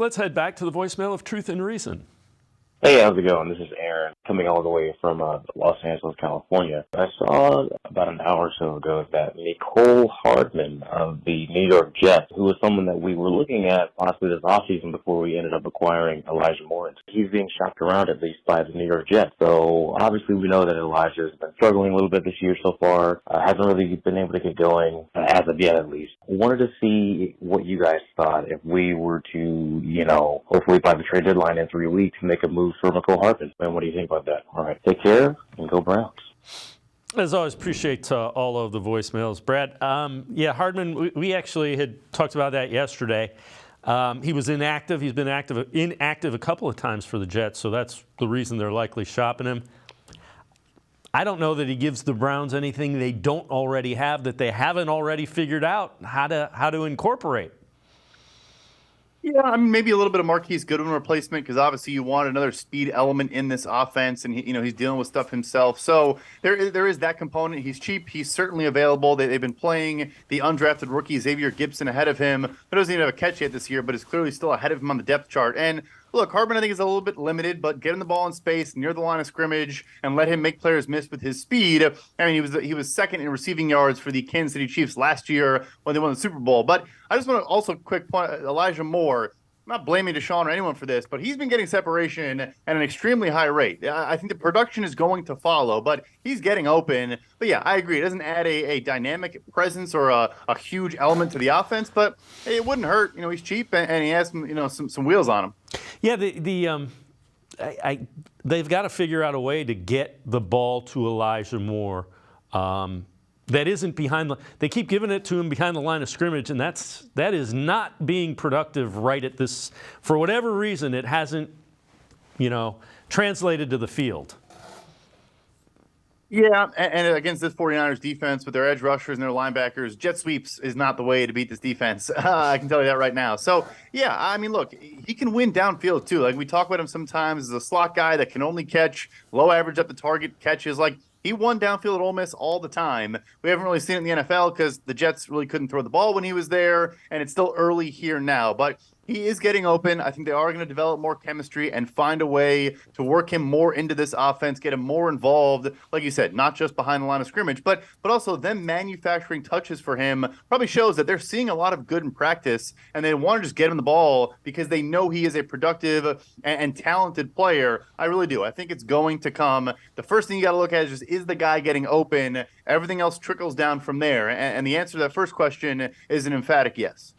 Let's head back to the voicemail of Truth and Reason. Hey, how's it going? This is Aaron, coming all the way from Los Angeles, California. I saw about an hour or so ago that Mecole Hardman of the New York Jets, who was someone that we were looking at possibly this offseason before we ended up acquiring Elijah Moore. He's being shopped around at least by the New York Jets. So obviously we know that Elijah's been struggling a little bit this year so far. Hasn't really been able to get going, as of yet at least. Wanted to see what you guys thought if we were to, hopefully by the trade deadline in 3 weeks, make a move for Mecole Hardman. And what do you think about that? All right, take care and go Browns. As always, appreciate all of the voicemails. Brad, Hardman, we actually had talked about that yesterday. He was inactive. He's been inactive a couple of times for the Jets, so that's the reason they're likely shopping him. I don't know that he gives the Browns anything they don't already have, that they haven't already figured out how to incorporate. Yeah, I mean, maybe a little bit of Marquise Goodwin replacement, because obviously you want another speed element in this offense, and he's dealing with stuff himself. So there is that component. He's cheap. He's certainly available. They've been playing the undrafted rookie Xavier Gibson ahead of him, who doesn't even have a catch yet this year, but is clearly still ahead of him on the depth chart. And look, Hardman, I think, is a little bit limited, but get him the ball in space near the line of scrimmage and let him make players miss with his speed. I mean, he was second in receiving yards for the Kansas City Chiefs last year when they won the Super Bowl. But I just want to also quick point, Elijah Moore. I'm not blaming Deshaun or anyone for this, but he's been getting separation at an extremely high rate. I think the production is going to follow, but he's getting open. But yeah, I agree. It doesn't add a dynamic presence or a huge element to the offense, but it wouldn't hurt. He's cheap and he has some wheels on him. Yeah, they've got to figure out a way to get the ball to Elijah Moore. That isn't they keep giving it to him behind the line of scrimmage, and that is not being productive right at this. For whatever reason, it hasn't, translated to the field. Yeah, and against this 49ers defense with their edge rushers and their linebackers, jet sweeps is not the way to beat this defense. I can tell you that right now. So, yeah, I mean, look, he can win downfield too. Like we talk about him sometimes as a slot guy that can only catch low average up the target catches. Like he won downfield at Ole Miss all the time. We haven't really seen it in the NFL because the Jets really couldn't throw the ball when he was there, and it's still early here now. But he is getting open. I think they are going to develop more chemistry and find a way to work him more into this offense, get him more involved, like you said, not just behind the line of scrimmage, but also them manufacturing touches for him probably shows that they're seeing a lot of good in practice, and they want to just get him the ball because they know he is a productive and talented player. I really do. I think it's going to come. The first thing you got to look at is the guy getting open? Everything else trickles down from there. And the answer to that first question is an emphatic yes.